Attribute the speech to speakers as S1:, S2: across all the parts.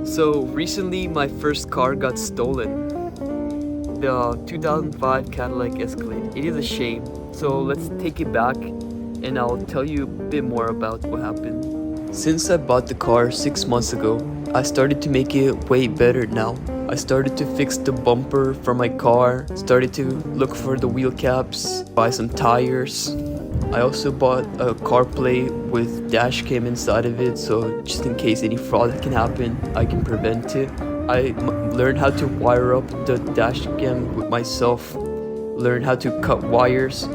S1: So recently my first car got stolen. The 2005 Cadillac Escalade. It is a shame. So let's take it back and I'll tell you a bit more about what happened. Since I bought the car 6 months ago, I started to make it way better now. I started to fix the bumper for my car, started to look for the wheel caps, buy some tires. I also bought a CarPlay with dash cam inside of it, so just in case any fraud can happen, I can prevent it. I learned how to wire up the dash cam with myself, learned how to cut wires,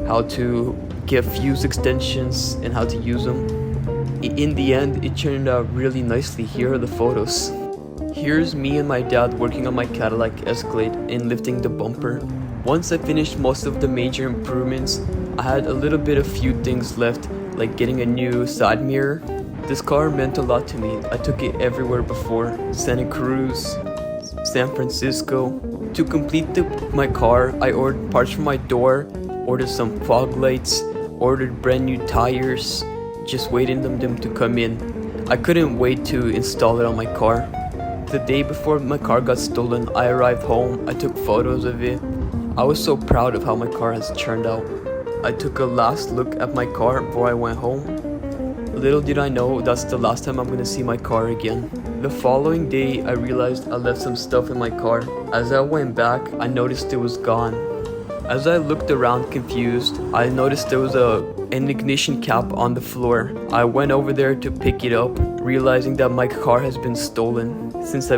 S1: how to get fuse extensions, and how to use them. In the end, it turned out really nicely. Here are the photos. Here's me and my dad working on my Cadillac Escalade and lifting the bumper. Once I finished most of the major improvements, I had a little bit of few things left, like getting a new side mirror. This car meant a lot to me. I took it everywhere before, Santa Cruz, San Francisco. To complete my car, I ordered parts for my door, ordered some fog lights, ordered brand new tires, just waiting them to come in. I couldn't wait to install it on my car. The day before my car got stolen, I arrived home, I took photos of it. I was so proud of how my car has turned out. I took a last look at my car before I went home. Little did I know that's the last time I'm gonna see my car again. The following day, I realized I left some stuff in my car. As I went back, I noticed it was gone. As I looked around confused, I noticed there was an ignition cap on the floor. I went over there to pick it up, realizing that my car has been stolen. Since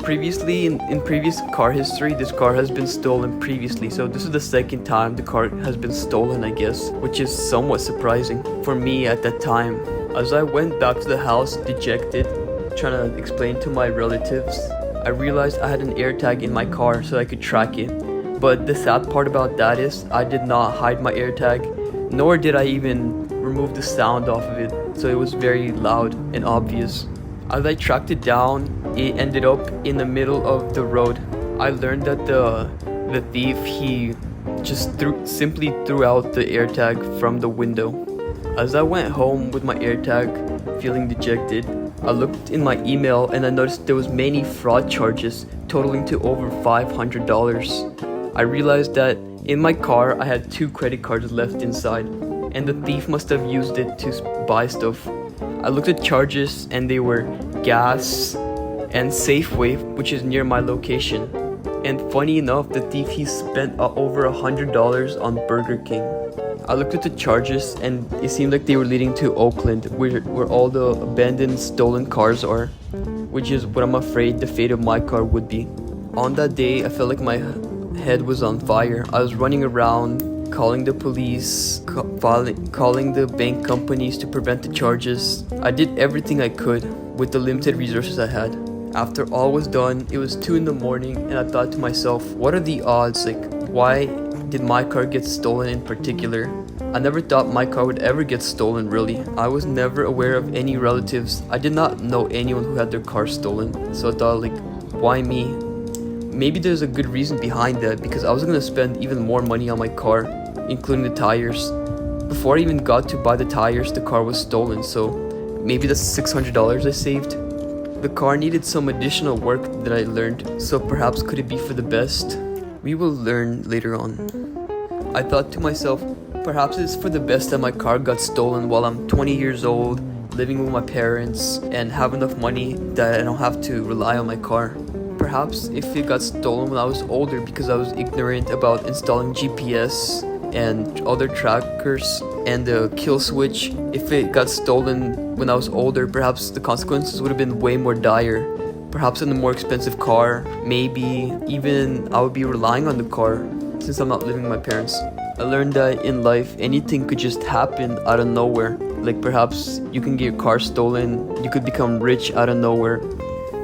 S1: previously in previous car history, this car has been stolen previously, so this is the second time the car has been stolen, I guess, which is somewhat surprising for me at that time. As I went back to the house dejected, trying to explain to my relatives, I realized I had an AirTag in my car so I could track it. But the sad part about that is I did not hide my AirTag, nor did I even remove the sound off of it, so it was very loud and obvious. As I tracked it down, it ended up in the middle of the road. I learned that the thief, he just simply threw out the AirTag from the window. As I went home with my AirTag, feeling dejected, I looked in my email and I noticed there was many fraud charges totaling to over $500. I realized that in my car I had 2 credit cards left inside, and the thief must have used it to buy stuff. I looked at charges and they were gas and Safeway, which is near my location. And funny enough, the thief, he spent over $100 on Burger King. I looked at the charges and it seemed like they were leading to Oakland, where all the abandoned stolen cars are, which is what I'm afraid the fate of my car would be. On that day, I felt like my head was on fire. I was running around, calling the police, calling the bank companies to prevent the charges. I did everything I could with the limited resources I had. After all was done, it was 2 in the morning and I thought to myself, what are the odds? Like, why did my car get stolen in particular? I never thought my car would ever get stolen, really. I was never aware of any relatives. I did not know anyone who had their car stolen. So I thought, like, why me? Maybe there's a good reason behind that, because I was gonna spend even more money on my car, including the tires. Before I even got to buy the tires, the car was stolen, so maybe that's $600 I saved. The car needed some additional work that I learned, so perhaps could it be for the best? We will learn later on. I thought to myself, perhaps it's for the best that my car got stolen while I'm 20 years old, living with my parents, and have enough money that I don't have to rely on my car. Perhaps if it got stolen when I was older because I was ignorant about installing GPS and other trackers and the kill switch, if it got stolen when I was older, perhaps the consequences would have been way more dire. Perhaps in a more expensive car, maybe even I would be relying on the car since I'm not living with my parents. I learned that in life, anything could just happen out of nowhere. Like perhaps you can get your car stolen, you could become rich out of nowhere.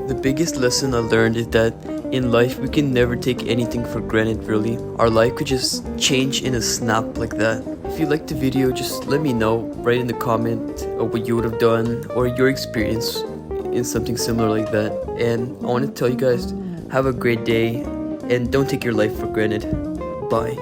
S1: The biggest lesson I learned is that in life we can never take anything for granted, really. Our life could just change in a snap like that. If you liked the video, just let me know, write in the comment of what you would have done or your experience in something similar like that. And I want to tell you guys, have a great day and don't take your life for granted. Bye.